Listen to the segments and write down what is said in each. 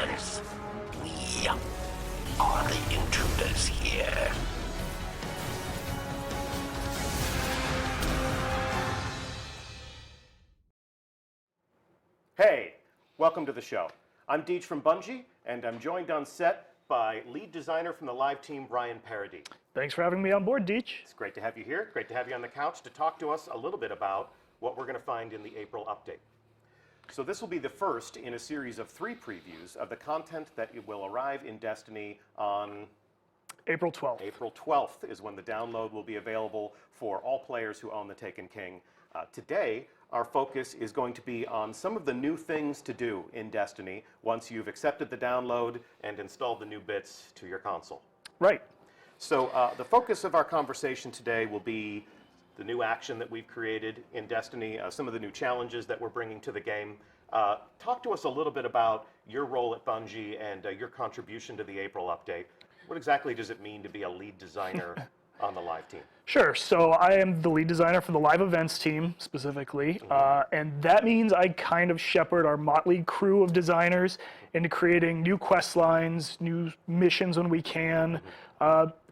Yes, we are the intruders here. Hey, welcome to the show. I'm Deej from Bungie, and I'm joined on set by lead designer from the live team, Ryan Paradis. Thanks for having me on board, Deej. It's great to have you here. Great to have you on the couch to talk to us a little bit about what we're going to find in the April update. So this will be the first in a series of 3 previews of the content that will arrive in Destiny on April 12th. April 12th is when the download will be available for all players who own the Taken King. Today, our focus is going to be on some of the new things to do in Destiny once you've accepted the download and installed the new bits to your console. Right. So the focus of our conversation today will be the new action that we've created in Destiny, some of the new challenges that we're bringing to the game. Talk to us a little bit about your role at Bungie and your contribution to the April update. What exactly does it mean to be a lead designer on the live team? Sure. So I am the lead designer for the live events team specifically, and that means I kind of shepherd our motley crew of designers into creating new quest lines, new missions when we can.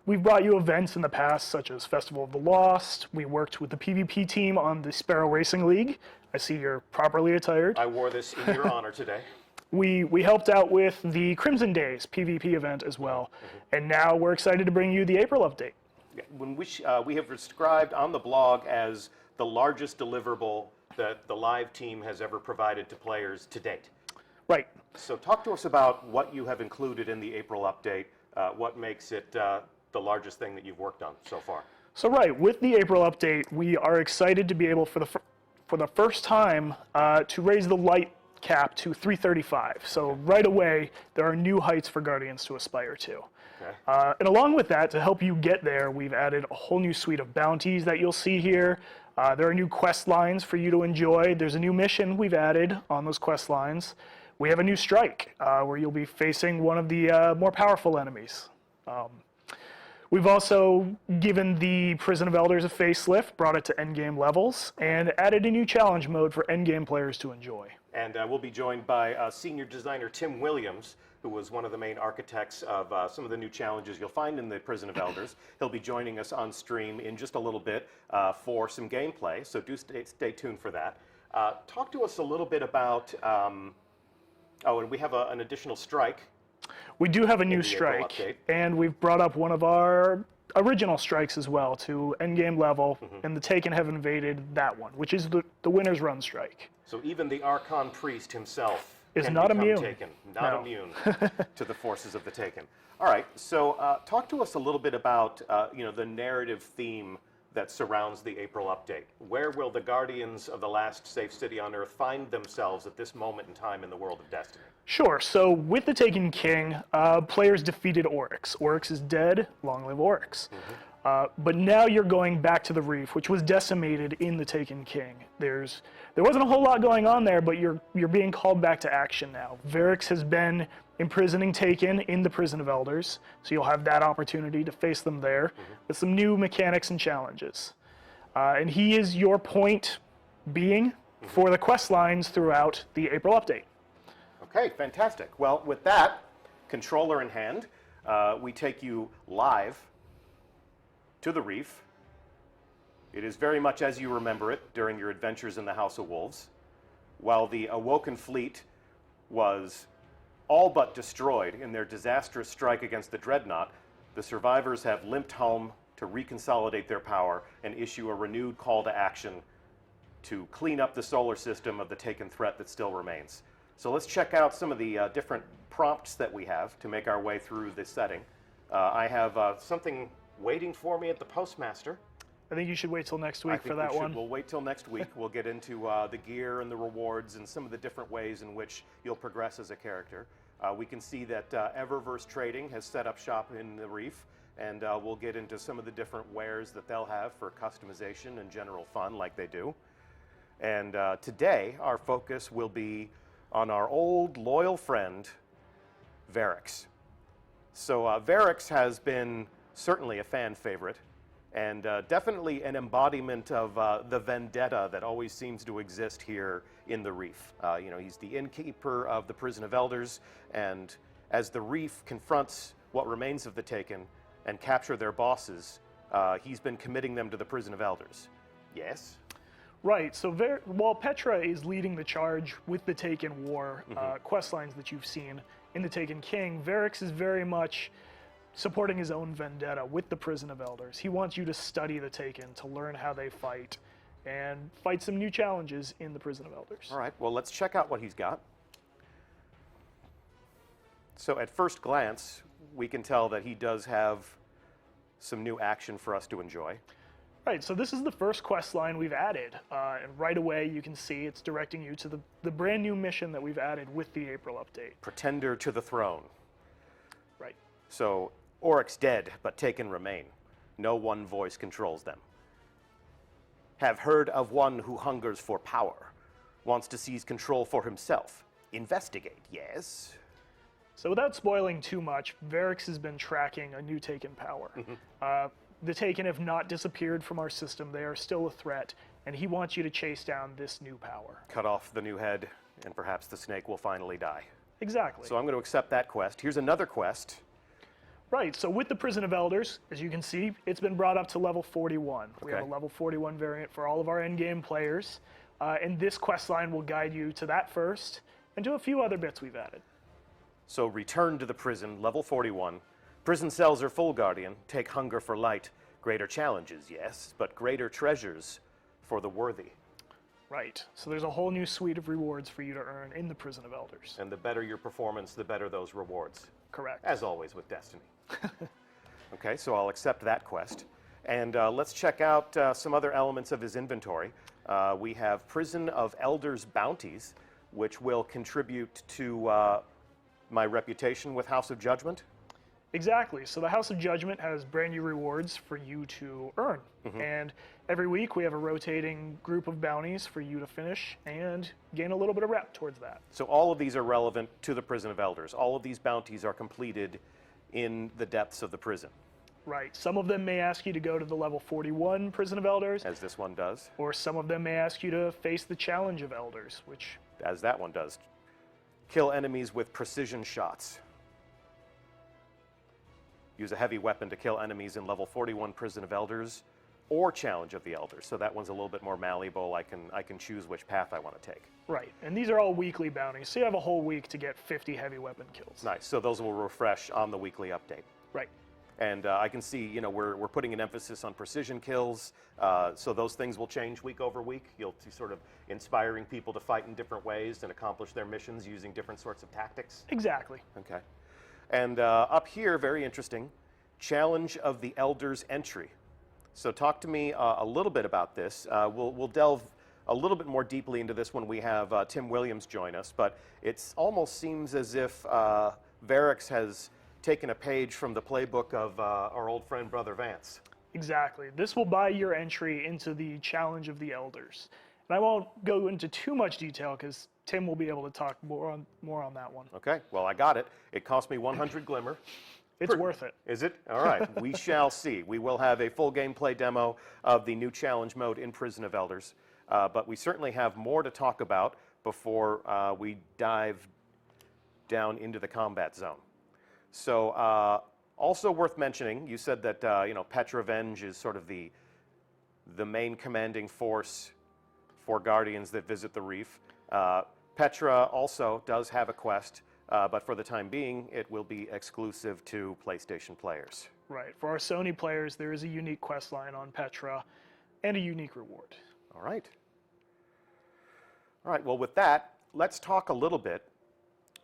We've brought you events in the past, such as Festival of the Lost. We worked with the PvP team on the Sparrow Racing League. I see you're properly attired. I wore this in your honor today. We helped out with the Crimson Days PvP event as well, and now we're excited to bring you the April update. When we have described on the blog as the largest deliverable that the live team has ever provided to players to date. Right. So talk to us about what you have included in the April update, what makes it the largest thing that you've worked on so far. So right, with the April update, we are excited to be able for the first time to raise the light cap to 335. So right away, there are new heights for Guardians to aspire to. Okay. And along with that, to help you get there, we've added a whole new suite of bounties that you'll see here. There are new quest lines for you to enjoy. There's a new mission we've added on those quest lines. We have a new strike where you'll be facing one of the more powerful enemies. We've also given the Prison of Elders a facelift, brought it to endgame levels, and added a new challenge mode for endgame players to enjoy. And we'll be joined by senior designer Tim Williams, who was one of the main architects of some of the new challenges you'll find in the Prison of Elders. He'll be joining us on stream in just a little bit for some gameplay, so do stay tuned for that. Talk to us a little bit about, and we have an additional strike. We do have a new strike, and we've brought up one of our original strikes as well to endgame level, and the Taken have invaded that one, which is the winner's run strike. So even the Archon Priest himself is not immune. Taken, not immune to the forces of the Taken. All right, so talk to us a little bit about the narrative theme that surrounds the April update. Where will the Guardians of the last safe city on Earth find themselves at this moment in time in the world of Destiny? Sure. So with the Taken King, players defeated Oryx. Oryx is dead. Long live Oryx. But now you're going back to the Reef, which was decimated in the Taken King. There wasn't a whole lot going on there, but you're being called back to action now. Varrix has been imprisoning Taken in the Prison of Elders, so you'll have that opportunity to face them there with some new mechanics and challenges. And he is your point being for the quest lines throughout the April update. Okay, fantastic. Well, with that, controller in hand, we take you live to the Reef. It is very much as you remember it during your adventures in the House of Wolves. While the Awoken fleet was all but destroyed in their disastrous strike against the Dreadnought, the survivors have limped home to reconsolidate their power and issue a renewed call to action to clean up the solar system of the Taken threat that still remains. So let's check out some of the different prompts that we have to make our way through this setting. I have something waiting for me at the Postmaster. I think you should wait till next week for that one. We'll wait till next week. We'll get into the gear and the rewards and some of the different ways in which you'll progress as a character. We can see that Eververse Trading has set up shop in the Reef, and we'll get into some of the different wares that they'll have for customization and general fun like they do. And today, our focus will be on our old loyal friend, Varrix. So Varrix has been certainly a fan favorite and definitely an embodiment of the vendetta that always seems to exist here in the Reef. He's the innkeeper of the Prison of Elders, and as the Reef confronts what remains of the Taken and capture their bosses, he's been committing them to the Prison of Elders. Yes? Right, so while Petra is leading the charge with the Taken War quest lines that you've seen in the Taken King, Varix is very much supporting his own vendetta with the Prison of Elders. He wants you to study the Taken, to learn how they fight, and fight some new challenges in the Prison of Elders. All right, well, let's check out what he's got. So at first glance, we can tell that he does have some new action for us to enjoy. Right, so this is the first quest line we've added, and right away you can see it's directing you to the brand new mission that we've added with the April update. Pretender to the throne. Right. So, Oryx dead, but Taken remain. No one voice controls them. Have heard of one who hungers for power, wants to seize control for himself. Investigate, yes? So without spoiling too much, Varix has been tracking a new Taken power. The Taken have not disappeared from our system. They are still a threat, and he wants you to chase down this new power. Cut off the new head, and perhaps the snake will finally die. Exactly. So I'm going to accept that quest. Here's another quest. Right, so with the Prison of Elders, as you can see, it's been brought up to level 41. We have a level 41 variant for all of our endgame players, and this quest line will guide you to that first, and to a few other bits we've added. So return to the prison, level 41. Prison cells are full, Guardian. Take hunger for light. Greater challenges, yes, but greater treasures for the worthy. Right, so there's a whole new suite of rewards for you to earn in the Prison of Elders. And the better your performance, the better those rewards. Correct. As always with Destiny. Okay, so I'll accept that quest. And let's check out some other elements of his inventory. We have Prison of Elders bounties, which will contribute to my reputation with House of Judgment. Exactly. So the House of Judgment has brand new rewards for you to earn. And every week we have a rotating group of bounties for you to finish and gain a little bit of rep towards that. So all of these are relevant to the Prison of Elders. All of these bounties are completed in the depths of the prison. Right. Some of them may ask you to go to the level 41 Prison of Elders. As this one does. Or some of them may ask you to face the Challenge of Elders, which... As that one does. Kill enemies with precision shots. Use a heavy weapon to kill enemies in level 41 Prison of Elders or Challenge of the Elders. So that one's a little bit more malleable. I can choose which path I want to take. Right, and these are all weekly bounties, so you have a whole week to get 50 heavy weapon kills. Nice, so those will refresh on the weekly update. Right. And I can see, we're putting an emphasis on precision kills, so those things will change week over week. You'll see sort of inspiring people to fight in different ways and accomplish their missions using different sorts of tactics. Exactly. Okay. And up here, very interesting, Challenge of the Elders entry. So talk to me a little bit about this. We'll delve a little bit more deeply into this when we have Tim Williams join us, but it almost seems as if Varix has taken a page from the playbook of our old friend Brother Vance. Exactly. This will buy your entry into the Challenge of the Elders. And I won't go into too much detail because Tim will be able to talk more on that one. Okay, well, I got it. It cost me 100 glimmer. It's worth it. Is it? All right, we shall see. We will have a full gameplay demo of the new challenge mode in Prison of Elders, but we certainly have more to talk about before we dive down into the combat zone. So, also worth mentioning, you said that Petra Venge is sort of the main commanding force for Guardians that visit the Reef. Petra also does have a quest, but for the time being, it will be exclusive to PlayStation players. Right. For our Sony players, there is a unique quest line on Petra and a unique reward. All right. All right, well, with that, let's talk a little bit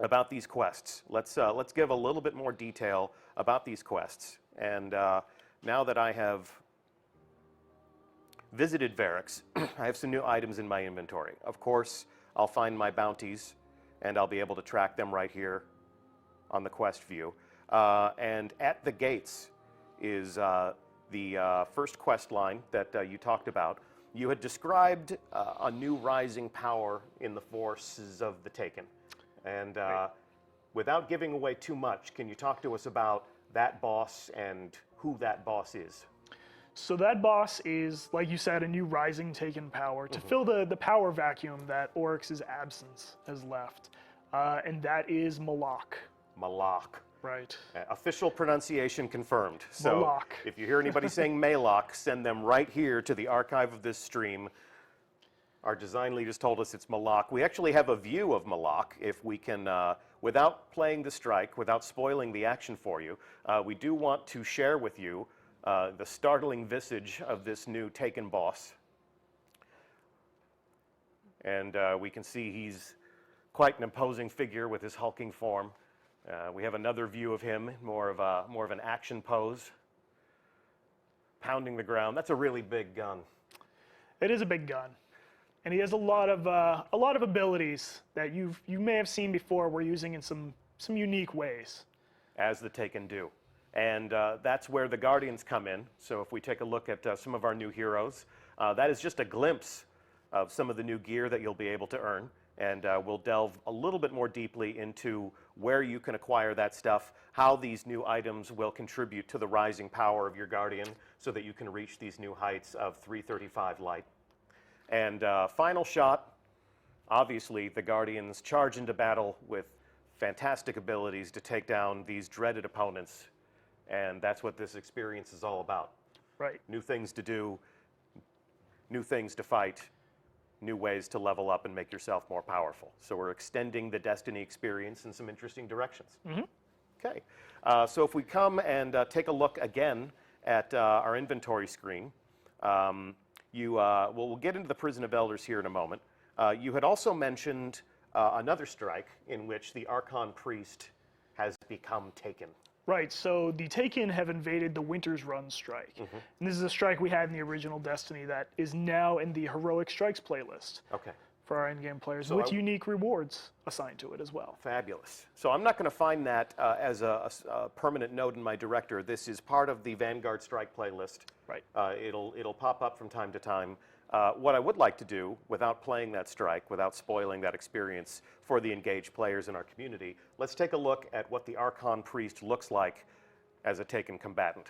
about these quests. Let's give a little bit more detail about these quests. And now that I have visited Varix, I have some new items in my inventory. Of course, I'll find my bounties, and I'll be able to track them right here on the quest view. And at the gates is the first quest line that you talked about. You had described a new rising power in the forces of the Taken. And without giving away too much, can you talk to us about that boss and who that boss is? So that boss is, like you said, a new rising taken power to fill the power vacuum that Oryx's absence has left. And that is Malak. Malak. Right. Official pronunciation confirmed. So Malak. if you hear anybody saying Malak, send them right here to the archive of this stream. Our design lead has told us it's Malak. We actually have a view of Malak if we can, without playing the strike, without spoiling the action for you, we do want to share with you the startling visage of this new taken boss. And we can see he's quite an imposing figure with his hulking form. We have another view of him, more of an action pose, pounding the ground. That's a really big gun. It is a big gun, and he has a lot of abilities that you may have seen before. We're using in some unique ways, as the Taken do, and that's where the Guardians come in. So if we take a look at some of our new heroes, that is just a glimpse of some of the new gear that you'll be able to earn. And we'll delve a little bit more deeply into where you can acquire that stuff, how these new items will contribute to the rising power of your Guardian so that you can reach these new heights of 335 light. And final shot, obviously the Guardians charge into battle with fantastic abilities to take down these dreaded opponents. And that's what this experience is all about. Right. New things to do, new things to fight, new ways to level up and make yourself more powerful. So we're extending the Destiny experience in some interesting directions. Okay, so if we come and take a look again at our inventory screen, we'll get into the Prison of Elders here in a moment. You had also mentioned another strike in which the Archon Priest has become taken. Right, so the Taken have invaded the Winter's Run strike. And this is a strike we had in the original Destiny that is now in the Heroic Strikes playlist for our in-game players, So with unique rewards assigned to it as well. Fabulous. So I'm not going to find that as a permanent note in my director. This is part of the Vanguard Strike playlist. Right. It'll pop up from time to time. What I would like to do, without playing that strike, without spoiling that experience for the engaged players in our community, let's take a look at what the Archon Priest looks like as a Taken combatant.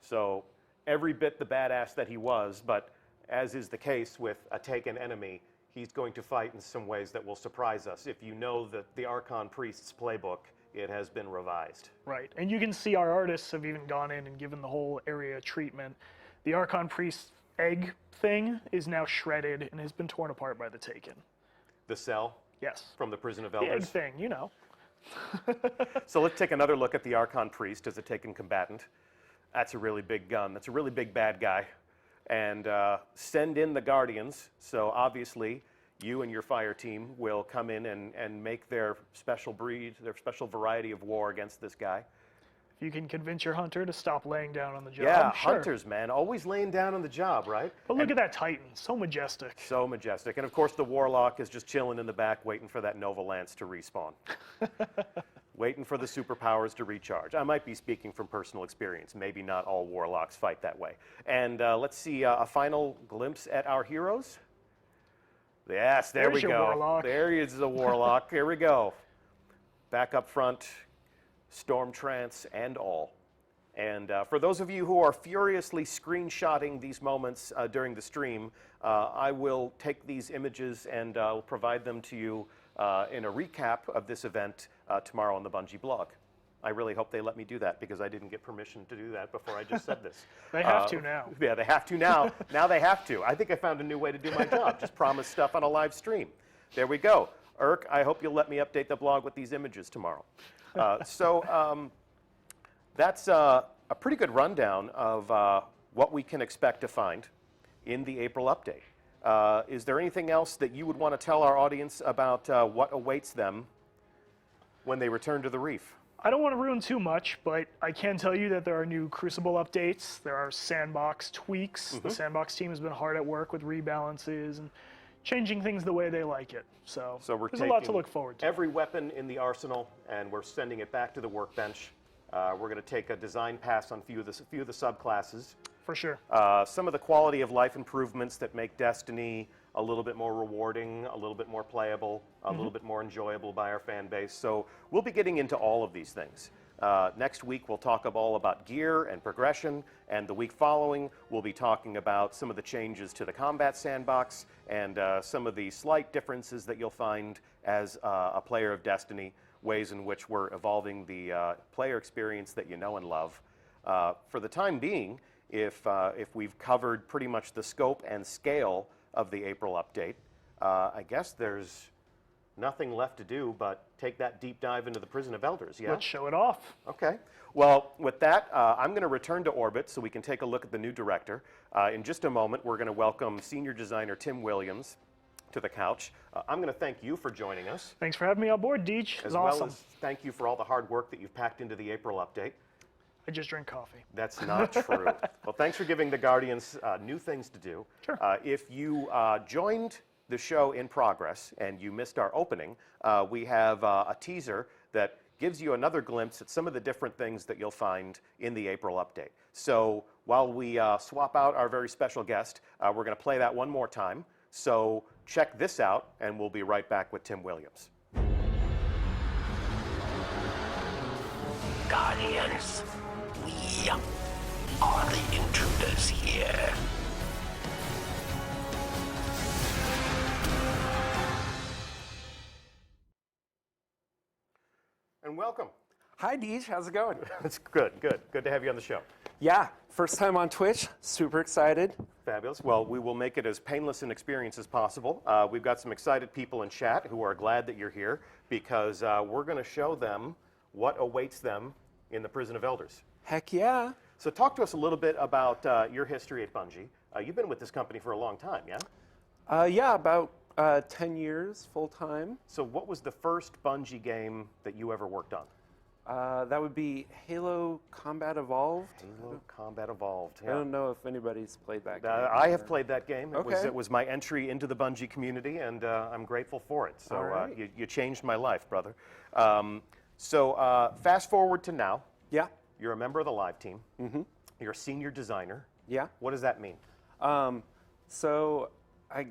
So every bit the badass that he was, but as is the case with a Taken enemy, he's going to fight in some ways that will surprise us. If you know the Archon Priest's playbook, it has been revised. Right, and you can see our artists have even gone in and given the whole area treatment. The Archon Priest egg thing is now shredded and has been torn apart by the Taken. The cell? Yes. From the Prison of The Elders? egg thing, you know. So let's take another look at the Archon Priest as a Taken combatant. That's a really big gun. That's a really big bad guy. And send in the Guardians. So obviously, you and your fire team will come in and make their special breed, their special variety of war against this guy. If you can convince your hunter to stop laying down on the job, Yeah, sure. hunters, man, always laying down on the job, right? But look at that Titan, so majestic. So majestic. And of course, the Warlock is just chilling in the back, waiting for that Nova Lance to respawn. Waiting for the superpowers to recharge. I might be speaking from personal experience. Maybe not all Warlocks fight that way. And let's see a final glimpse at our heroes. Yes, there There's we your go. Warlock. There is the Warlock. Here we go. Back up front, Storm Trance and all. And for those of you who are furiously screenshotting these moments during the stream, I will take these images and provide them to you in a recap of this event tomorrow on the Bungie blog. I really hope they let me do that because I didn't get permission to do that before I just said this. They have to now. Yeah, they have to now. Now they have to. I think I found a new way to do my job. Just promise stuff on a live stream. There we go. Irk, I hope you'll let me update the blog with these images tomorrow. That's a pretty good rundown of what we can expect to find in the April update. Is there anything else that you would want to tell our audience about what awaits them when they return to the Reef? I don't want to ruin too much, but I can tell you that there are new Crucible updates. There are sandbox tweaks. The sandbox team has been hard at work with rebalances and changing things the way they like it. So we're there's a lot to look forward to. Every weapon in the arsenal, and we're sending it back to the workbench. We're going to take a design pass on a few of the subclasses. For sure. Some of the quality of life improvements that make Destiny a little bit more rewarding, a little bit more playable, a little bit more enjoyable by our fan base. So we'll be getting into all of these things. Next week, we'll talk all about gear and progression, and the week following, we'll be talking about some of the changes to the combat sandbox and some of the slight differences that you'll find as a player of Destiny, ways in which we're evolving the player experience that you know and love. For the time being, if we've covered pretty much the scope and scale of the April update, I guess there's nothing left to do but take that deep dive into the Prison of Elders, yeah? Let's show it off. Okay. Well, with that, I'm going to return to orbit so we can take a look at the new director. In just a moment, we're going to welcome senior designer Tim Williams to the couch. I'm going to thank you for joining us. Thanks for having me on board, Deej. It's As awesome. well as thank you for all the hard work that you've packed into the April update. I just drink coffee. That's not true. Well, thanks for giving the Guardians new things to do. Sure. If you joined the show in progress and you missed our opening, we have a teaser that gives you another glimpse at some of the different things that you'll find in the April update. So while we swap out our very special guest, we're going to play that one more time. So check this out, and we'll be right back with Tim Williams. Guardians, we are the intruders here. And welcome. Hi, Deej. How's it going? It's good, good. Good to have you on the show. Yeah, first time on Twitch. Super excited. Fabulous. Well, we will make it as painless an experience as possible. We've got some excited people in chat who are glad that you're here because we're going to show them what awaits them in the Prison of Elders. Heck yeah. So talk to us a little bit about your history at Bungie. You've been with this company for a long time, yeah? Yeah, about 10 years full time. So what was the first Bungie game that you ever worked on? That would be Halo Combat Evolved. Halo Combat Evolved. I don't know if anybody's played that game. I have played that game. Okay. It was my entry into the Bungie community, and I'm grateful for it. So All right. you changed my life, brother. So fast forward to now. Yeah. You're a member of the live team. Mm-hmm. You're a senior designer. Yeah. What does that mean? So I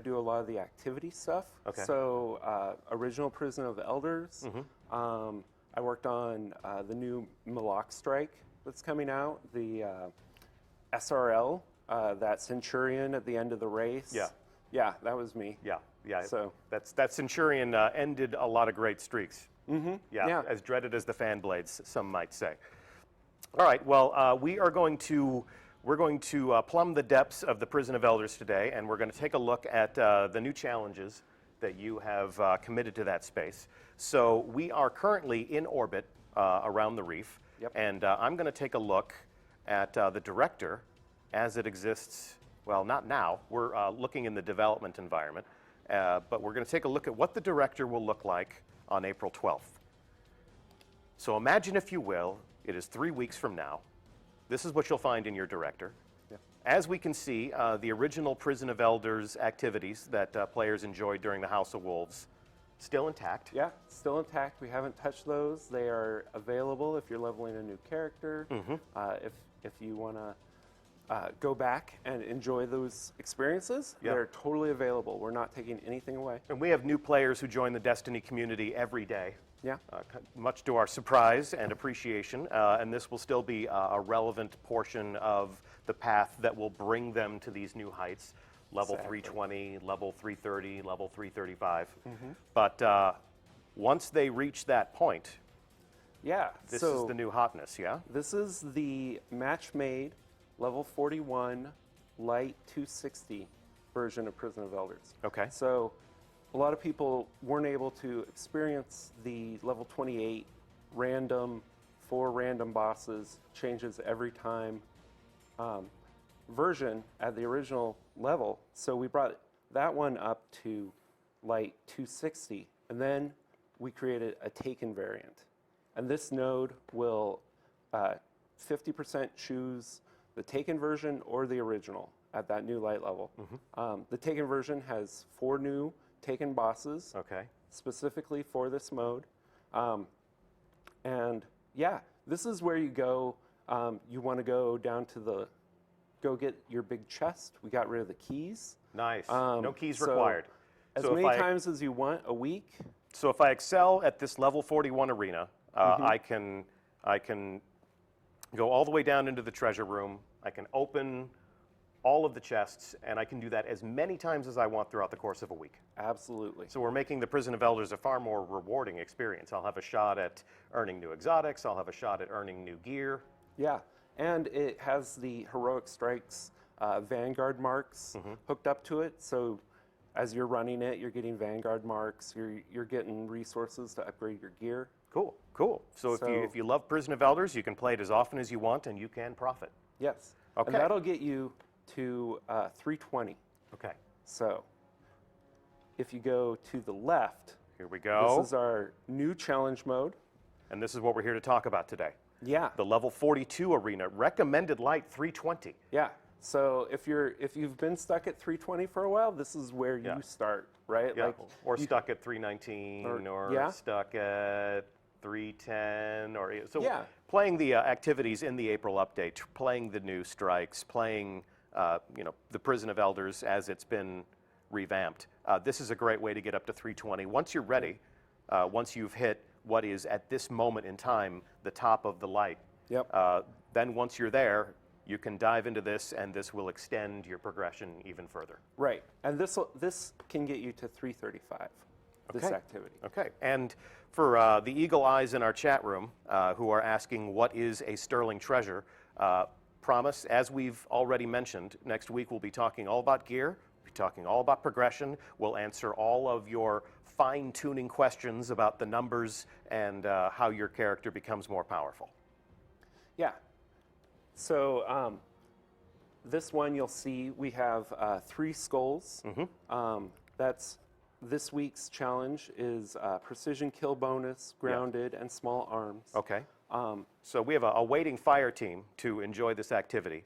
do a lot of the activity stuff. Okay. So original Prison of the Elders. I worked on the new Malak Strike that's coming out, the SRL, that Centurion at the end of the race. Yeah. Yeah, that was me. Yeah. So that Centurion ended a lot of great streaks. Mm-hmm. Yeah. As dreaded as the fan blades, some might say. All right. Well, we're going to plumb the depths of the Prison of Elders today, and we're going to take a look at the new challenges that you have committed to that space. So we are currently in orbit around the reef, Yep. and I'm going to take a look at the director as it exists. Well, not now. We're looking in the development environment, but we're going to take a look at what the director will look like on April 12th. So imagine, if you will, it is 3 weeks from now. This is what you'll find in your director. Yep. As we can see, the original Prison of Elders activities that players enjoyed during the House of Wolves, still intact. yeah, still intact. We haven't touched those. They are available if you're leveling a new character. If you want to go back and enjoy those experiences, Yeah. they're totally available. We're not taking anything away. And we have new players who join the Destiny community every day, Yeah. much to our surprise and appreciation. And this will still be a relevant portion of the path that will bring them to these new heights. Level Exactly. 320, level 330, level 335. But once they reach that point, Yeah. this so is the new hotness, yeah? this is the match-made level 41 light 260 version of Prison of Elders. Okay. So a lot of people weren't able to experience the level 28 random, 4 random bosses, changes every time version at the original level. So we brought that one up to light 260, and then we created a Taken variant. And this node will 50% choose the Taken version or the original at that new light level. The Taken version has 4 new Taken bosses Okay. specifically for this mode. And yeah, this is where you go. You want to go down to go get your big chest. We got rid of the keys. Nice. No keys so required. As So many times as you want a week. So if I excel at this level 41 arena, I can go all the way down into the treasure room. I can open all of the chests, and I can do that as many times as I want throughout the course of a week. Absolutely. So we're making the Prison of Elders a far more rewarding experience. I'll have a shot at earning new exotics. I'll have a shot at earning new gear. Yeah, and it has the Heroic Strikes Vanguard marks hooked up to it. So as you're running it, you're getting Vanguard marks. You're getting resources to upgrade your gear. Cool, cool. So, So- if you love Prison of Elders, you can play it as often as you want, and you can profit. Yes. Okay. And that'll get you to 320. Okay, So if you go to the left, here we go. this is our new challenge mode. And this is what we're here to talk about today. Yeah. The level 42 arena, recommended light 320. Yeah. So if you've been stuck at 320 for a while, this is where Yeah. you start, right? Yeah, Like or stuck at 319, or yeah. stuck at 310, or so. Yeah. Playing the activities in the April update, playing the new strikes, playing the Prison of Elders as it's been revamped. This is a great way to get up to 320. Once you're ready, once you've hit what is at this moment in time the top of the light. Yep. Then once you're there, you can dive into this, and this will extend your progression even further. Right. And this can get you to 335. This Okay. activity. Okay, and for the eagle eyes in our chat room who are asking what is a sterling treasure, promise, as we've already mentioned, next week we'll be talking all about gear, we'll be talking all about progression, we'll answer all of your fine-tuning questions about the numbers and how your character becomes more powerful. Yeah. So this one you'll see we have 3 skulls. That's this week's challenge is precision kill bonus, grounded, and small arms. Okay. So we have a waiting fire team to enjoy this activity.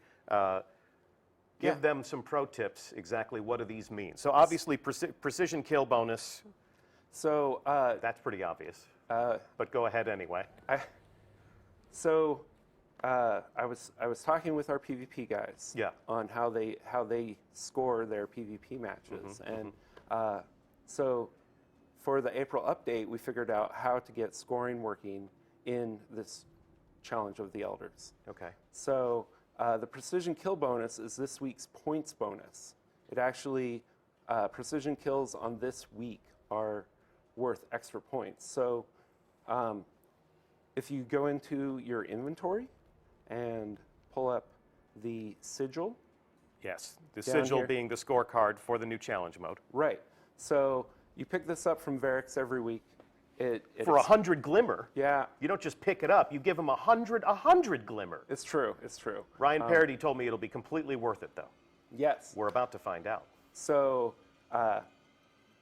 Give them some pro tips, exactly what do these mean? So obviously precision kill bonus, So that's pretty obvious, but go ahead anyway. I was talking with our PvP guys Yeah. on how they score their PvP matches, and so for the April update, we figured out how to get scoring working in this challenge of the Elders. Okay. So the precision kill bonus is this week's points bonus. It actually precision kills on this week are worth extra points. So if you go into your inventory and pull up the sigil. Yes, the Down sigil here. being the scorecard for the new challenge mode. Right. So you pick this up from Varix every week. For 100 glimmer, Yeah, you don't just pick it up, you give them 100 glimmer. it's true. It's true. Ryan Parody told me it'll be completely worth it, though. Yes. We're about to find out. So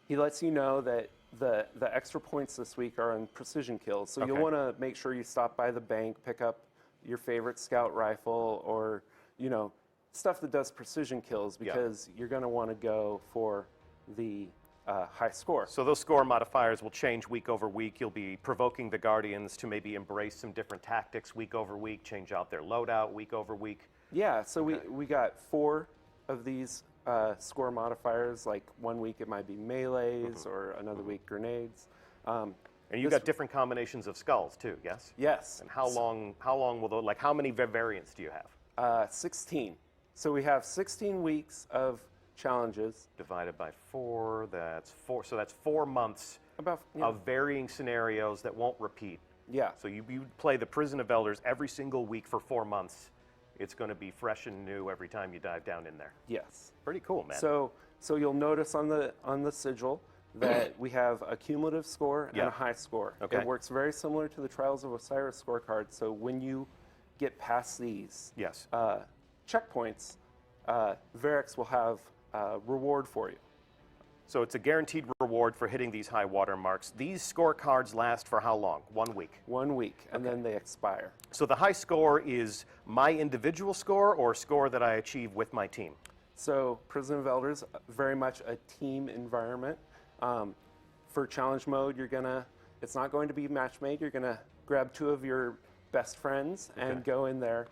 he lets you know that the extra points this week are on precision kills. So you'll Okay. want to make sure you stop by the bank, pick up your favorite scout rifle, or stuff that does precision kills, because you're going to want to go for the high score. So those score modifiers will change week over week. You'll be provoking the Guardians to maybe embrace some different tactics week over week, change out their loadout week over week. Yeah, so we got 4 of these score modifiers. Like one week it might be melees, or another week grenades. And you This- got different combinations of skulls too, yes? Yes. And how long will those, like how many variants do you have? 16. So we have 16 weeks of challenges. Divided by 4, that's 4. So that's 4 months About of varying scenarios that won't repeat. yeah. So you play the Prison of Elders every single week for 4 months. It's going to be fresh and new every time you dive down in there. Yes. Pretty cool, man. So you'll notice on the sigil that we have a cumulative score and Yeah. a high score. Okay. It works very similar to the Trials of Osiris scorecard. So when you get past these Yes. checkpoints, Varix will have a reward for you. So it's a guaranteed reward for hitting these high water marks. These scorecards last for how long? 1 week. 1 week, and then they expire. So the high score is my individual score or score that I achieve with my team? So Prison of Elders, very much a team environment. For challenge mode, it's not going to be match made. You're gonna grab 2 of your best friends and go in there.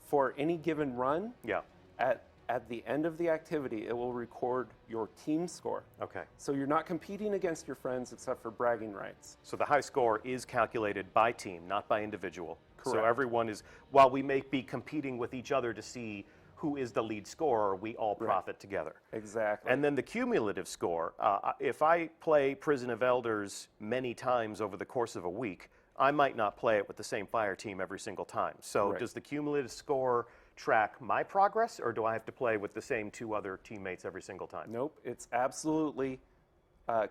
For any given run, Yeah. at at the end of the activity, it will record your team score. Okay. So you're not competing against your friends except for bragging rights. So the high score is calculated by team, not by individual. So Correct. everyone is, while we may be competing with each other to see who is the lead scorer, we all profit together. Exactly. And then the cumulative score, if I play Prison of Elders many times over the course of a week, I might not play it with the same fire team every single time. So Right. does the cumulative score track my progress, or do I have to play with the same 2 other teammates every single time? Nope, it's absolutely,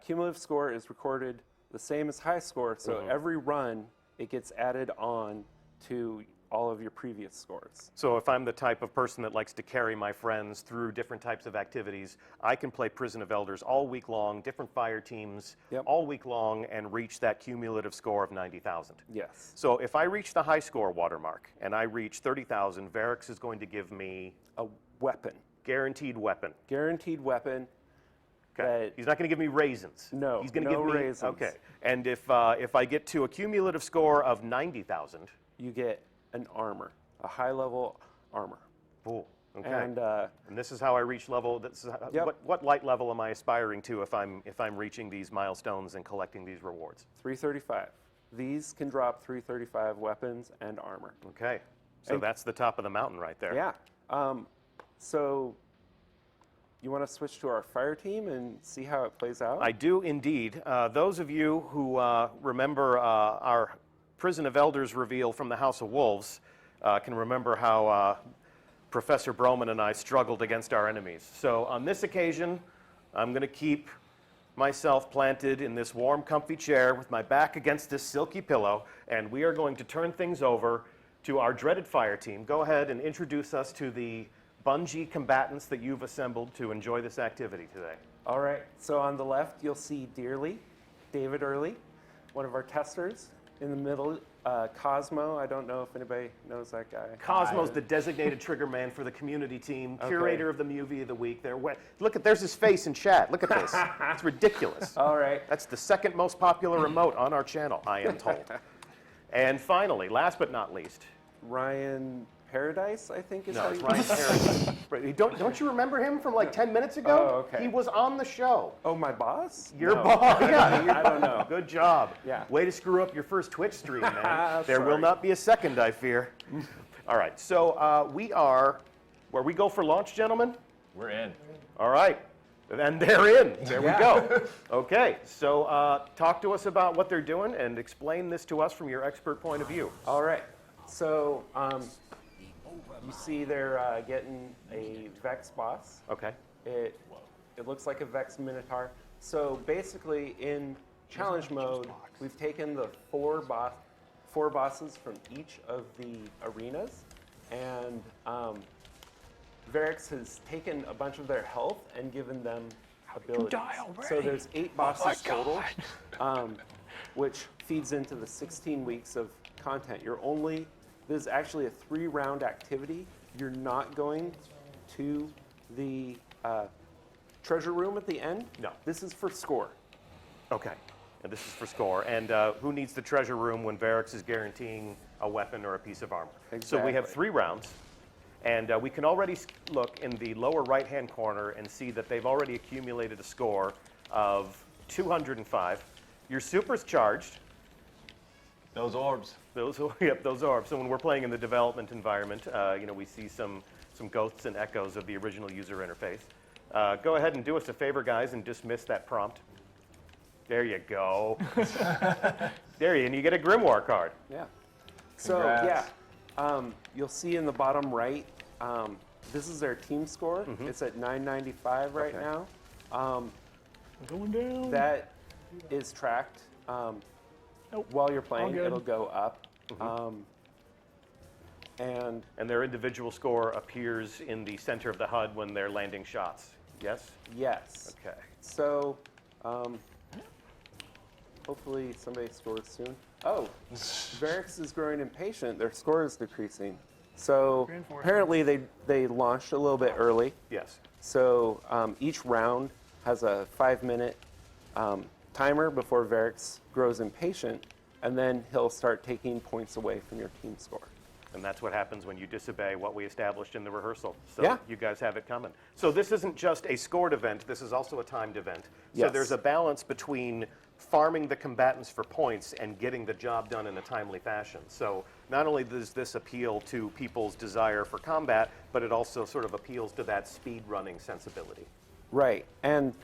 cumulative score is recorded the same as high score, so every run, it gets added on to all of your previous scores. So if I'm the type of person that likes to carry my friends through different types of activities, I can play Prison of Elders all week long, different fire teams, Yep. all week long, and reach that cumulative score of 90,000. Yes. So if I reach the high score watermark and I reach 30,000, Varrix is going to give me A weapon. guaranteed weapon. Guaranteed weapon. Okay. That- He's not going to give me raisins. No, He's going to no give me raisins. Okay. And if I get to a cumulative score of 90,000, You get an armor, a high-level armor. cool. Okay. And this is how I reach level. This is Yep. what light level am I aspiring to if I'm reaching these milestones and collecting these rewards? 335. These can drop 335 weapons and armor. Okay. So And- that's the top of the mountain right there. Yeah. So you want to switch to our fire team and see how it plays out? I do indeed. Those of you who remember our Prison of Elders reveal from the House of Wolves can remember how Professor Broman and I struggled against our enemies. So on this occasion, I'm going to keep myself planted in this warm, comfy chair with my back against this silky pillow, and we are going to turn things over to our dreaded fire team. Go ahead and introduce us to the Bungie combatants that you've assembled to enjoy this activity today. All right. So on the left, you'll see Dearly, David Early, one of our testers. In the middle, Cosmo. I don't know if anybody knows that guy. Cosmo's the designated trigger man for the community team, Okay. curator of the movie of the week. There's his face in chat. Look at this. It's ridiculous. All right. That's the second most popular remote on our channel, I am told. And finally, last but not least, Ryan Paradise, I think is no, how it's you Ryan Paradise. Right, Don't you remember him from like 10 minutes ago? Oh, okay. He was on the show. Oh, my boss? Your No. boss. Yeah, I don't know. Good job. Yeah. Way to screw up your first Twitch stream, man. There will Sorry. not be a second, I fear. All right, so we are where we go for launch, gentlemen. We're in. All right, and they're in. There we go. Okay, so talk to us about what they're doing and explain this to us from your expert point of view. All right. So you see they're getting a Vex boss. Okay. It looks like a Vex Minotaur. So basically, in challenge mode, we've taken the four bosses from each of the arenas, and Varrix has taken a bunch of their health and given them abilities. die already? So there's 8 bosses total, which feeds into the 16 weeks of content. This is actually a 3-round activity. You're not going to the treasure room at the end. No. This is for score. Okay. And this is for score. And who needs the treasure room when Varrix is guaranteeing a weapon or a piece of armor? So we have Exactly. 3 rounds. And we can already look in the lower right-hand corner and see that they've already accumulated a score of 205. Your super's charged. Those orbs. Those orbs. So when we're playing in the development environment, we see some ghosts and echoes of the original user interface. Go ahead and do us a favor, guys, and dismiss that prompt. There you go. And you get a Grimoire card. Yeah. So Congrats. yeah, you'll see in the bottom right, this is their team score. It's at 995 right Okay. now. Going down. That is tracked. While you're playing, good. it'll go up. And And their individual score appears in the center of the HUD when they're landing shots. Yes? yes. Okay. So hopefully somebody scores soon. Oh, Varrix is growing impatient. Their score is decreasing. So Reinforcements. apparently they launched a little bit early. Yes. So each round has a 5-minute timer before Varrix grows impatient, and then he'll start taking points away from your team score. And that's what happens when you disobey what we established in the rehearsal. So Yeah. you guys have it coming. So this isn't just a scored event, this is also a timed event. So Yes. there's a balance between farming the combatants for points and getting the job done in a timely fashion. So not only does this appeal to people's desire for combat, but it also sort of appeals to that speed running sensibility. Right, and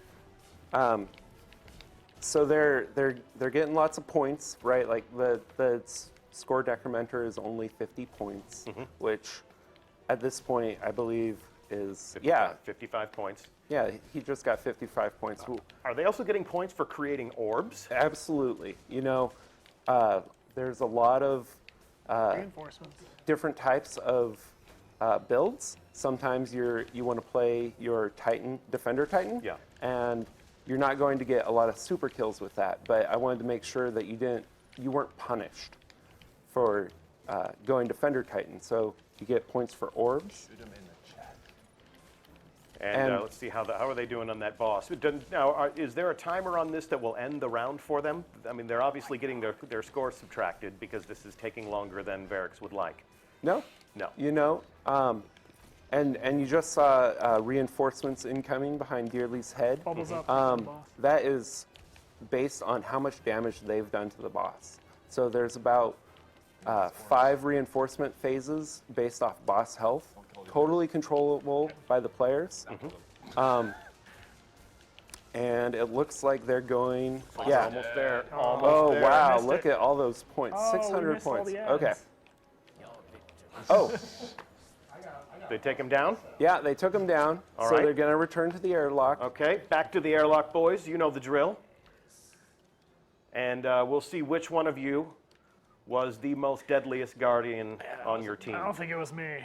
so they're getting lots of points, right? Like the score decrementer is only 50 points, which at this point I believe is 55 points. yeah, he just got 55 points. Are they also getting points for creating orbs? Absolutely, you know, there's a lot of Reinforcements. different types of builds. Sometimes you want to play your Titan, Defender Titan, Yeah. and you're not going to get a lot of super kills with that. But I wanted to make sure that you weren't punished for going Defender Titan. So you get points for orbs. Shoot him in the chat. And let's see, how are they doing on that boss? Now, is there a timer on this that will end the round for them? I mean, they're obviously getting their scores subtracted because this is taking longer than Varrix would like. No. No. You know, and you just saw reinforcements incoming behind Dearly's head. Bubbles up. boss. That is based on how much damage they've done to the boss. So there's about 5 reinforcement phases based off boss health, totally controllable by the players. And it looks like they're going, yeah. Almost there. Oh, Almost there. wow, Missed look it. at all those points, Oh, we 600 missed all points. the Okay. ads. Oh, They take him down? yeah, they took him down. All So right. they're going to return to the airlock. Okay, back to the airlock, boys. You know the drill. And we'll see which one of you was the most deadliest guardian on your team. I don't think it was me.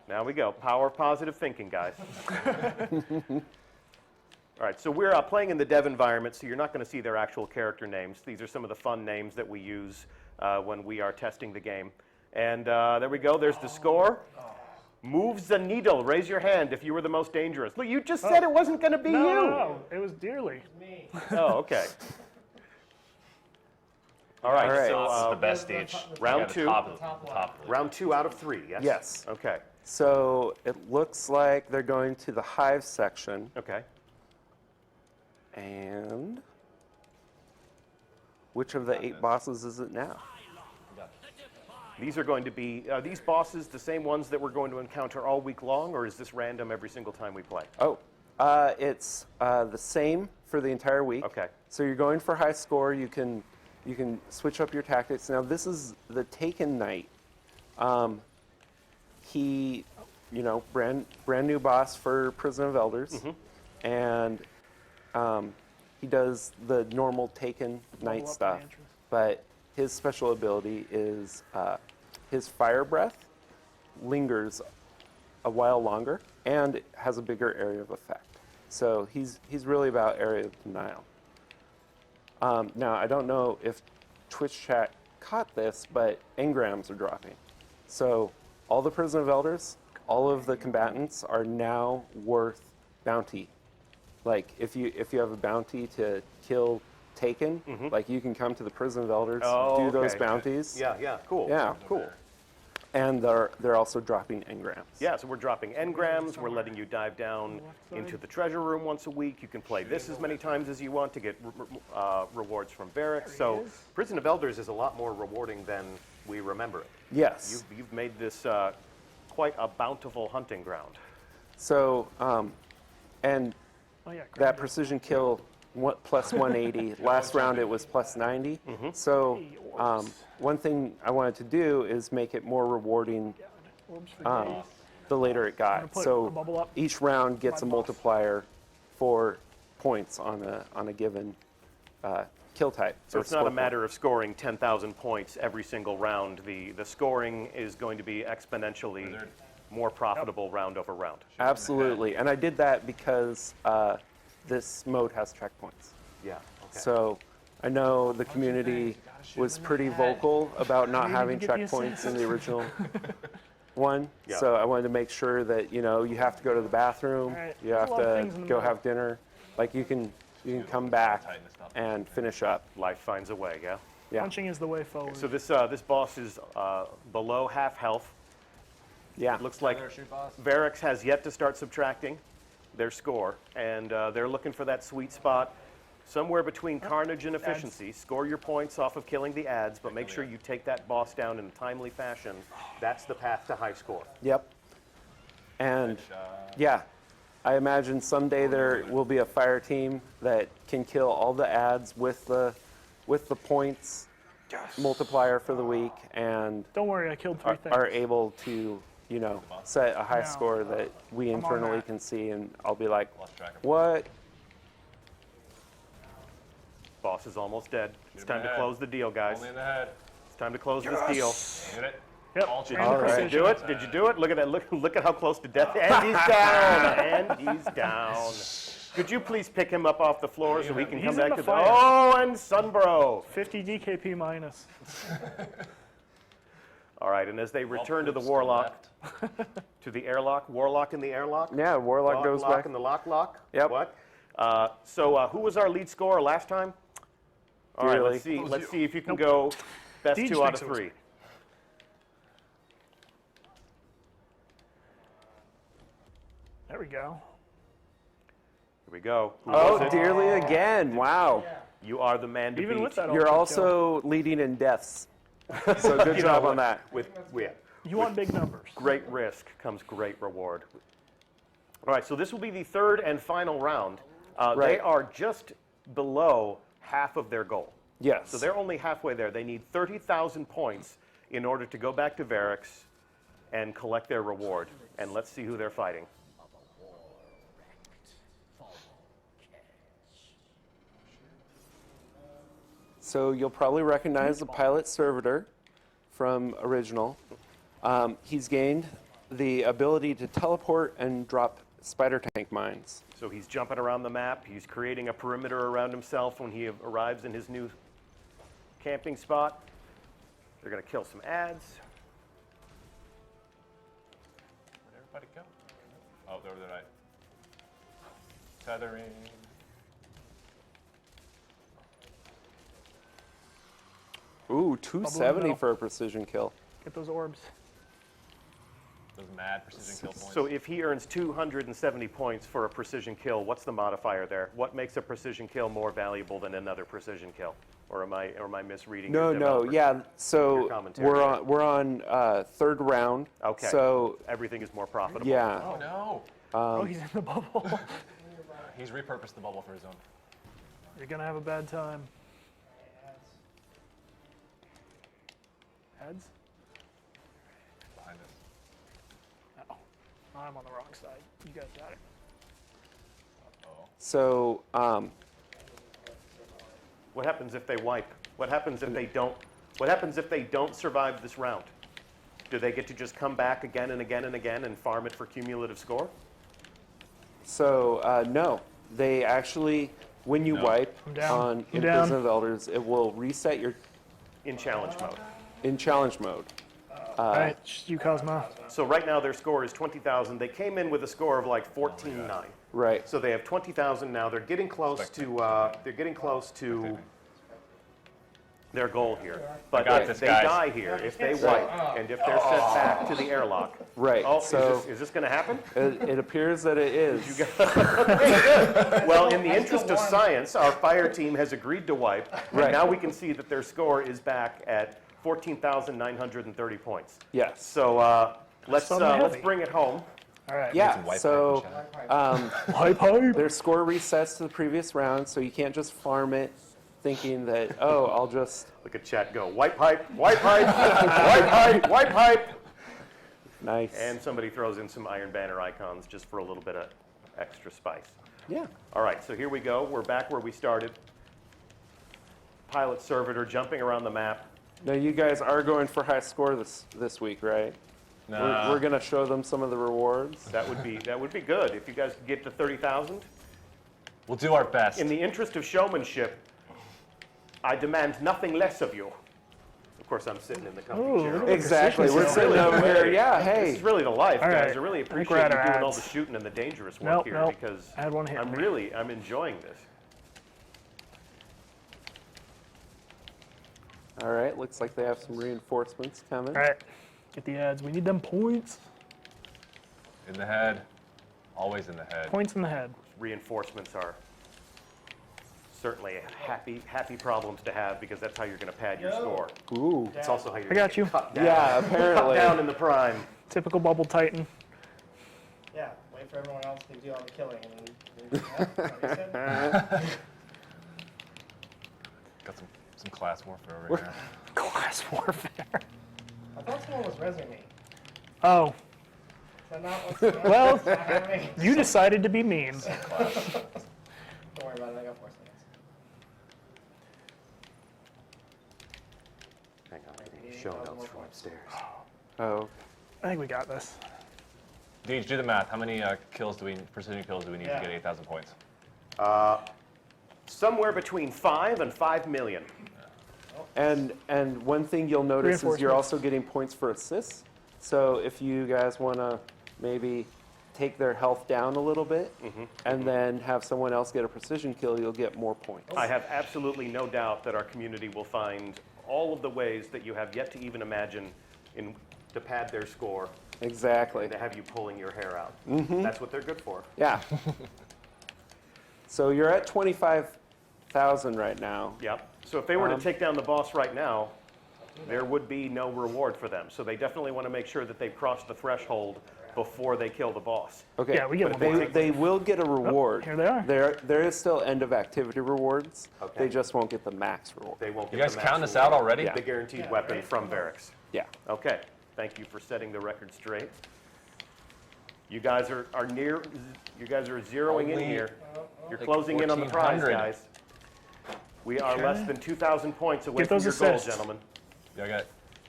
Now we go. Power of positive thinking, guys. All right, so we're playing in the dev environment, so you're not going to see their actual character names. These are some of the fun names that we use when we are testing the game. And there we go. There's the score. Moves the needle. Raise your hand if you were the most dangerous. Look, you just said it wasn't going to be No, you. no, it was Dearly. Oh, okay. All right, All right. so This is the best stage. round Yeah, the two. top of the top. round 2 out of 3, yes? Yes. Okay, So it looks like they're going to the hive section. okay. And which of the 8 bosses is it now? These are going to be, are these bosses the same ones that we're going to encounter all week long, or is this random every single time we play? Oh, it's the same for the entire week. Okay. So you're going for high score. You can switch up your tactics. Now this is the Taken Knight. He, you know, brand new boss for Prison of Elders, and he does the normal Taken Knight up stuff, my interest. but his special ability is his fire breath lingers a while longer and has a bigger area of effect. So he's really about area of denial. Now I don't know if Twitch chat caught this, but engrams are dropping. So all the Prison of Elders, all of the combatants are now worth bounty. Like if you have a bounty to kill Taken, like you can come to the Prison of Elders, do those bounties. Yeah, cool. Yeah, cool. And they're also dropping engrams. Yeah, so we're dropping engrams. We're letting you dive down into the treasure room once a week. You can play this as many times as you want to get rewards from Varrix. So Prison of Elders is a lot more rewarding than we remember it. Yes. You've made this quite a bountiful hunting ground. So, and Oh, yeah, that precision kill plus 180. Last round it was plus 90. So one thing I wanted to do is make it more rewarding Orbs for days. the later it got. put a So bubble up each round gets a my boss. multiplier for points on a given kill type. So or it's not a skill point. matter of scoring 10,000 points every single round. The scoring is going to be exponentially more profitable round over round. Absolutely, and I did that because this mode has checkpoints. Yeah. Okay. So I know the community was pretty vocal about not having get the checkpoints in assist. the original one. Yeah. So I wanted to make sure that you have to go to the bathroom, Alright, you there's have a lot of to things in the go middle. have dinner. Like you can come back Tighten this up. and finish up. Life finds a way, yeah? Yeah. Punching is the way forward. So this boss is below half health. Yeah. It looks like Another shoot boss. Varrix has yet to start subtracting their score, and they're looking for that sweet spot somewhere between carnage and efficiency. Score your points off of killing the ads, but make sure you take that boss down in a timely fashion. That's the path to high score. Yep. And yeah, I imagine someday there will be a fire team that can kill all the ads with the points multiplier for the week, and Don't worry, I killed 3 things. are able to, you know, set a high No. score that we I'm on internally that. can see, and I'll be like, Lost track of what? Boss is almost dead. It's Shoot time to ahead. close the deal, guys. Only in the head. It's time to close this deal. Get it? Yep. All and change. All right. Did you do it? Did you do it? Look at that. Look at how close to death. And he's down. And he's down. Could you please pick him up off the floor so we can He's come in back the to the... fire. Oh, and Sunbro. 50 DKP minus. All right, and as they return to the Still warlock, left. to the airlock, warlock in the airlock? Yeah, Warlock Lock, goes lock back. in the lock? Yep. What? So who was our lead scorer last time? All right, let's Really? see. Let's see if you can go best Deej 2 out of thinks it was 3. me. There we go. Here we go. Who Oh, was it? dearly again. Wow. You are the man to Even beat. with that You're ultimate also leading in deaths. So good You job know, on that. Yeah. kill. You want big numbers. Great risk comes great reward. All right, so this will be the third and final round. They Right. are just below half of their goal. Yes. So they're only halfway there. They need 30,000 points in order to go back to Varrix and collect their reward. And let's see who they're fighting. So you'll probably recognize the pilot servitor from original. He's gained the ability to teleport and drop spider tank mines. So he's jumping around the map. He's creating a perimeter around himself when he arrives in his new camping spot. They're going to kill some ads. Where'd everybody go? Oh, they're over the right. Tethering. Ooh, 270 middle. for a precision kill. Get those orbs. Those mad precision kill points. So if he earns 270 points for a precision kill, what's the modifier there? What makes a precision kill more valuable than another precision kill? Or am I misreading? No, your no, developer? yeah. So Your commentary. we're on third round. Okay. So Everything is more profitable. yeah, Oh no! Oh, he's in the bubble. He's repurposed the bubble for his own. You're going to have a bad time. Heads? Behind us. Oh, I'm on the wrong side. You guys got it. Oh. so What happens if they wipe? What happens if they don't? What happens if they don't survive this round? Do they get to just come back again and again and again and farm it for cumulative score? no, they actually, when you No. wipe I'm down. on I'm In down. Prison of Elders, it will reset your In challenge mode. in challenge mode. All right, just you, Cosmo. So right now their score is 20,000. They came in with a score of like 14.9. Right. So they have 20,000 now. They're getting close to their goal here. But got if this, they guys. die here, if they wipe, and if they're sent back to the airlock, Right. oh, So is this going to happen? it appears that it is. Well, in the interest of science, our fire team has agreed to wipe, Right. and now we can see that their score is back at 14,930 points. Yes. So let's Something heavy. bring it home. All right. Yeah. Some white So pipe Hype, hype. their score resets to the previous round, so you can't just farm it thinking that, oh, I'll just Look at chat go. White pipe, white pipe, white pipe, white pipe. nice. And somebody throws in some Iron Banner icons just for a little bit of extra spice. yeah. All right, so here we go. We're back where we started. Pilot servitor jumping around the map. Now you guys are going for high score this week, right? Nah. We're gonna show them some of the rewards. That would be good if you guys could get to 30,000. We'll do our best. In the interest of showmanship, I demand nothing less of you. Of course, I'm sitting in the comfy Ooh, chair. look at Exactly. the We're precision sitting kill. over here. Yeah. This Hey. is really the life, All guys. right. I really I think appreciate we're you at our doing all the ads. shooting and the dangerous work Nope, here nope. because I had one hit me. I'm enjoying this. All right, looks like they have some reinforcements coming. All right, get the ads. We need them points. In the head. Always in the head. Points in the head. Reinforcements are certainly happy problems to have because that's how you're going to pad your score. Ooh. It's also how you're I got you. cut down, Yeah, cut apparently. down in the prime. Typical Bubble Titan. Yeah, wait for everyone else to do all the killing. And then, what you said? Got some class warfare over here. Class warfare. I thought someone was resing me. Oh, Is that not what's going on? Well, It's not happening. you decided to be mean. Class. Don't worry about it, I got 4 seconds. Hang on, I'm getting show notes from upstairs. Oh, I think we got this. Deej, do the math. How many precision kills do we need to get 8,000 points? Somewhere between 5 and 5 million. and one thing you'll notice is you're Reinforcements. also getting points for assists. So if you guys want to maybe take their health down a little bit and then have someone else get a precision kill, you'll get more points. I have absolutely no doubt that our community will find all of the ways that you have yet to even imagine to pad their score Exactly. and to have you pulling your hair out. That's what they're good for. Yeah. So you're at 25,000 right now. Yep. So if they were to take down the boss right now, there would be no reward for them. So they definitely want to make sure that they've crossed the threshold before they kill the boss. Okay. Yeah, we get but one more. they will get a reward. here they are. There is still end of activity rewards. Okay. They just won't get the max reward. They won't get You guys the max counting this reward. out already? Yeah. The guaranteed weapon from Varrix. Yeah. Okay. Thank you for setting the record straight. You guys are zeroing in Only here. You're like closing in on the prize, 1,400. guys. We are less than 2,000 points away Get from those your goal, assists. gentlemen. Yeah, I got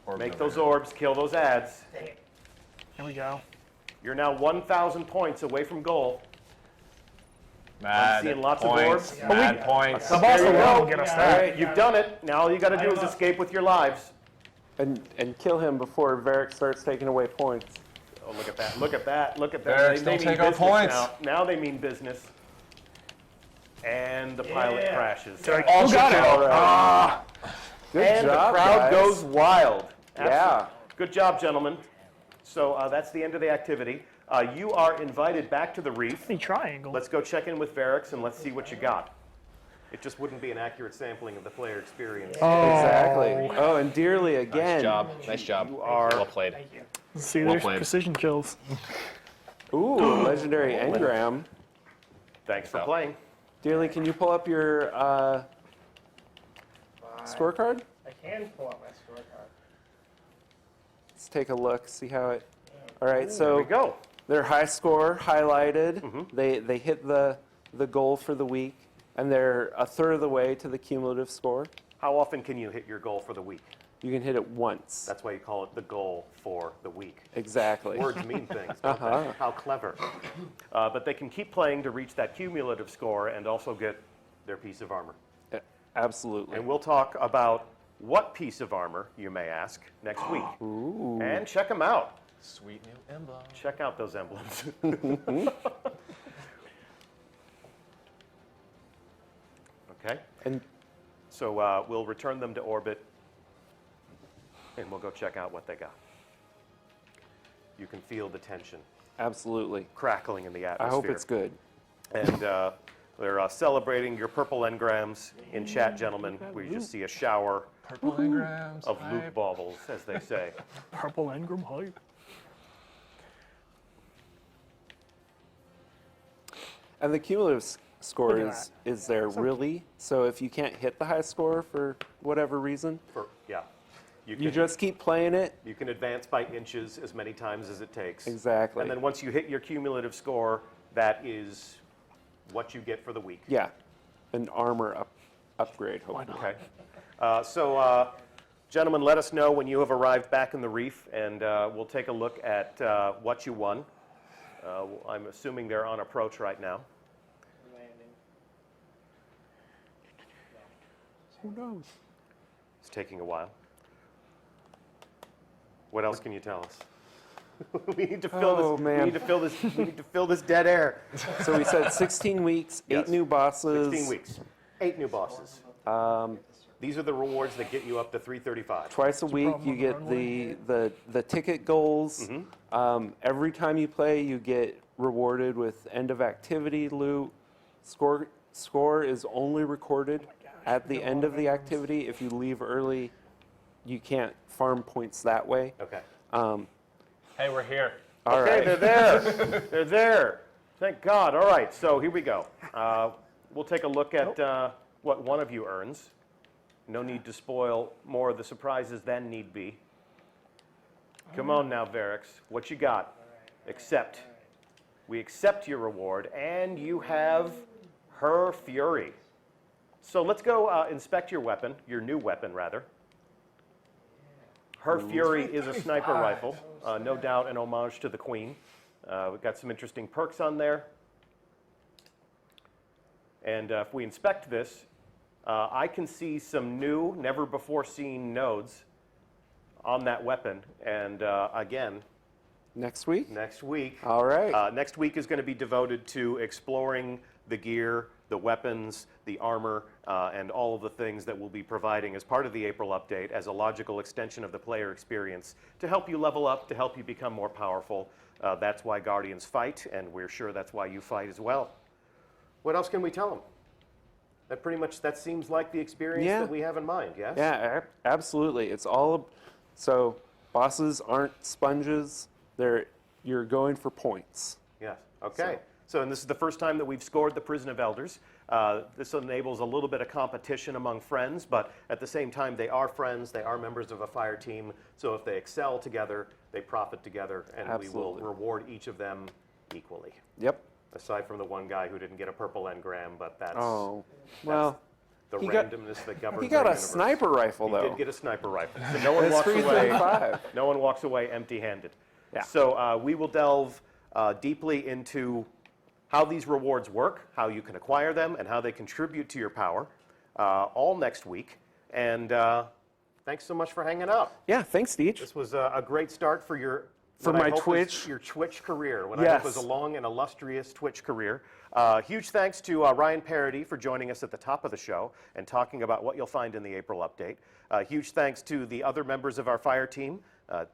orbs Make over those here. orbs, kill those ads. Here we go. You're now 1,000 points away from goal. Mad seeing lots of points. orbs. Mad points. The boss There you alone go. will get us All that. right, you've done it. Now all you got to do is escape with your lives. And kill him before Varric starts taking away points. Oh, look at that! Look at that! Look at that! Varrix, They don't mean take our business points. now. Now they mean business. And the pilot crashes. Who got it? Good And job, the crowd guys. goes wild. Yeah. Good job, gentlemen. So that's the end of the activity. You are invited back to the reef. The triangle. Let's go check in with Varrix and let's see what you got. It just wouldn't be an accurate sampling of the player experience. Exactly. Oh, and Dearly again. Nice job. Nice job. You are- well played. See, Well there's played. precision kills. Ooh, legendary engram. Thanks for So. playing. Dearly, can you pull up your scorecard? I can pull up my scorecard. Let's take a look, see how it. All right, There so we go. their high score highlighted. They hit the goal for the week, and they're a third of the way to the cumulative score. How often can you hit your goal for the week? You can hit it once. That's why you call it the goal for the week. Exactly. Words mean things, don't they? How clever. But they can keep playing to reach that cumulative score and also get their piece of armor. Absolutely. And we'll talk about what piece of armor, you may ask, next week. Ooh. And check them out. Sweet new emblem. Check out those emblems. Okay, And so we'll return them to orbit, and we'll go check out what they got. You can feel the tension absolutely. crackling in the I atmosphere. hope it's good. And they're celebrating your purple engrams in chat, gentlemen. We just see a shower Purple engrams. of loot baubles, as they say. Purple engram hype. And the cumulative score Look at is there really. So if you can't hit the high score for whatever reason, Yeah. you can, just keep playing it. you can advance by inches as many times as it takes. Exactly. And then once you hit your cumulative score, that is what you get for the week. Yeah, an armor upgrade, hopefully. Okay. So, gentlemen, let us know when you have arrived back in the reef, and we'll take a look at what you won. I'm assuming they're on approach right now. Landing. Who knows? It's taking a while. What else can you tell us? We need to fill Oh, this. man. We need to fill this. We need to fill this dead air. So we said 16 weeks, 8 Yes. new bosses. 16 weeks, 8 new bosses. These are the rewards that get you up to 335. Twice a week, problem you on the get the ticket goals. Every time you play, you get rewarded with end of activity loot. Score is only recorded at the end of the activity. If you leave early, you can't farm points that way. Okay. Hey, we're here. All Okay, right. they're there. They're there. Thank God. All right, so here we go. We'll take a look at what one of you earns. No need to spoil more of the surprises than need be. Come on now, Varrix. What you got? Accept. We accept your reward, and you have her fury. So let's go inspect your weapon, your new weapon, rather. Her fury is a sniper rifle, no doubt an homage to the Queen. We've got some interesting perks on there. And if we inspect this, I can see some new, never-before-seen nodes on that weapon. And again, Next week? next week. All right. Next week is going to be devoted to exploring the gear, the weapons, the armor, and all of the things that we'll be providing as part of the April update as a logical extension of the player experience to help you level up, to help you become more powerful. That's why Guardians fight, and we're sure that's why you fight as well. What else can we tell them? That seems like the experience Yeah. that we have in mind, yes? Yeah, absolutely. It's all so bosses aren't sponges. You're going for points. Yes. Okay. So, and this is the first time that we've scored the Prison of Elders. This enables a little bit of competition among friends, but at the same time, they are friends. They are members of a fire team. So if they excel together, they profit together, and we will Absolutely. reward each of them equally. Yep. Aside from the one guy who didn't get a purple engram, but that's Oh, well, the he got- randomness that governs he got our a universe. sniper rifle He though. did get a sniper rifle, so no one It's walks away. 335. No one walks away empty-handed. Yeah. So we will delve deeply into how these rewards work, how you can acquire them, and how they contribute to your power, all next week. And thanks so much for hanging out. Yeah, thanks, Deej. This was a great start for your For what I my hope is Twitch. your Twitch career. What I hope is a Yes. long and illustrious Twitch career. Huge thanks to Ryan Parody for joining us at the top of the show and talking about what you'll find in the April update. Huge thanks to the other members of our fire team,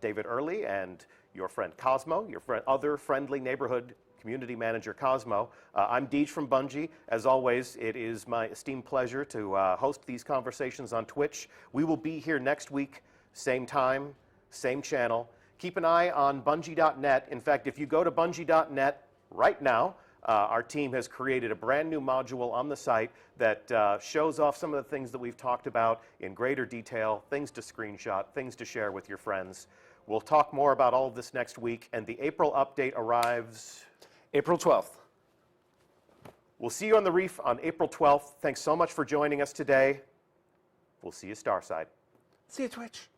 David Early and your friend Cosmo, your other friendly neighborhood community manager Cosmo. I'm Deej from Bungie. As always, it is my esteemed pleasure to host these conversations on Twitch. We will be here next week, same time, same channel. Keep an eye on Bungie.net. In fact, if you go to Bungie.net right now, our team has created a brand new module on the site that shows off some of the things that we've talked about in greater detail, things to screenshot, things to share with your friends. We'll talk more about all of this next week, and the April update arrives April 12th. We'll see you on the reef on April 12th. Thanks so much for joining us today. We'll see you Starside. See you, Twitch.